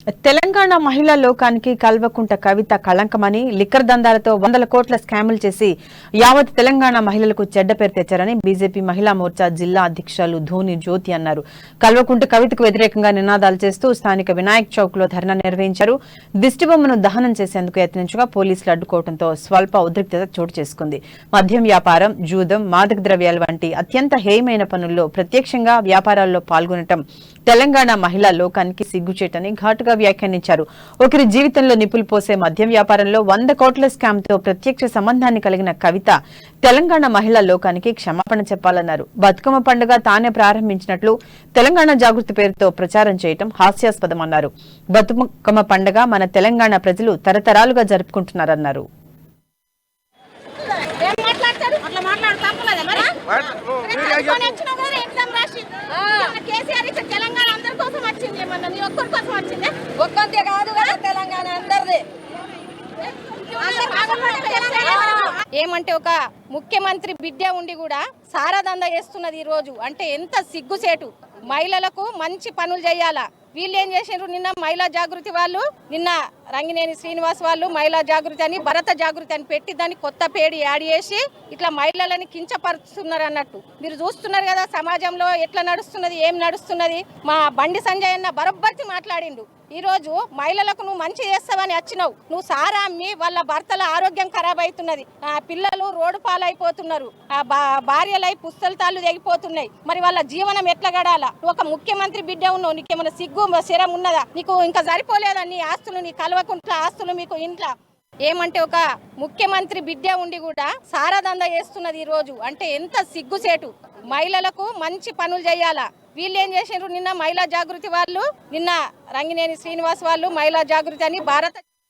తెలంగాణ మహిళా లోకానికి కల్వకుంట కవిత కళంకమని లిక్కర్ దందాలతో వందల కోట్ల స్కాములు చేసి యావత్ తెలంగాణ మహిళలకు చెడ్డ పేరు తెచ్చారని బీజేపీ మహిళా మోర్చా జిల్లా అధ్యక్షులు ధోని జ్యోతి అన్నారు. కల్వకుంట కవితకు వ్యతిరేకంగా నినాదాలు చేస్తూ స్థానిక వినాయక్ చౌక్ లో ధర్నా నిర్వహించారు. దిష్టిబొమ్మను దహనం చేసేందుకు యత్నించగా పోలీసులు అడ్డుకోవడంతో స్వల్ప ఉద్రిక్తత చోటు చేసుకుంది. మద్యం వ్యాపారం, జూదం, మాదక ద్రవ్యాల వంటి అత్యంత హేయమైన పనుల్లో ప్రత్యక్షంగా వ్యాపారాల్లో పాల్గొనడం తెలంగాణ మహిళా లోకానికి సిగ్గుచేటని ఘాటుగా వ్యాఖ్యానించారు. ఒకరి జీవితంలో నిప్పులు పోసే మద్యం వ్యాపారంలో 100 కోట్ల స్కామ్ తో ప్రత్యక్ష సంబంధాన్ని కలిగిన కవిత తెలంగాణ మహిళా లోకానికి క్షమాపణ చెప్పాలన్నారు. బతుకమ్మ పండుగ తానే ప్రారంభించినట్లు తెలంగాణ జాగృతి పేరుతో ప్రచారం చేయడం హాస్యాస్పదమన్నారు. బతుకమ్మ పండుగ మన తెలంగాణ ప్రజలు తరతరాలుగా జరుపుకుంటున్నారన్నారు. ఏమంటే ఒక ముఖ్యమంత్రి బిడ్డ ఉండి కూడా సారాదంద చేస్తున్నది ఈ రోజు అంటే ఎంత సిగ్గుసేటు. మహిళలకు మంచి పనులు చేయాలా, వీళ్ళు ఏం చేసారు? నిన్న మహిళా జాగృతి వాళ్ళు, నిన్న రంగినేని శ్రీనివాస్ వాళ్ళు మహిళా జాగృతి అని భరత జాగృతి అని పెట్టి దాన్ని కొత్త పేరు యాడ్ చేసి ఇట్లా మహిళలని కించపరుస్తున్నారు అన్నట్టు. మీరు చూస్తున్నారు కదా సమాజంలో ఎట్లా నడుస్తున్నది, ఏం నడుస్తున్నది. మా బండి సంజయ్ అన్న బరబ్బర్తి మాట్లాడిండు. ఈ రోజు మహిళలకు నువ్వు మంచి చేస్తావని వచ్చినావు, నువ్వు సారా అమ్మి వాళ్ళ భర్తల ఆరోగ్యం ఖరాబ్ అవుతున్నది, పిల్లలు రోడ్డు పాలైపోతున్నారు, భార్యలై పుస్తలతాళ్ళు తెగిపోతున్నాయి. మరి వాళ్ళ జీవనం ఎట్లా గడాలా? నువ్వు ఒక ముఖ్యమంత్రి బిడ్డ ఉన్నావు, నీకేమైనా సిగ్గు శరం ఉన్నదా? నీకు ఇంకా సరిపోలేదా? నీ ఆస్తులు, నీ కల్వకుంట్ల ఆస్తులు మీకు ఇంట్లో. ఏమంటే ఒక ముఖ్యమంత్రి బిడ్డ ఉండి కూడా సారాదంద చేస్తున్నది ఈ రోజు అంటే ఎంత సిగ్గుసేటు. మహిళలకు మంచి పనులు చేయాలా, వీళ్ళు ఏం చేసారు? నిన్న మహిళా జాగృతి వాళ్ళు, నిన్న రంగినేని శ్రీనివాస్ వాళ్ళు మహిళా జాగృతి అని భారత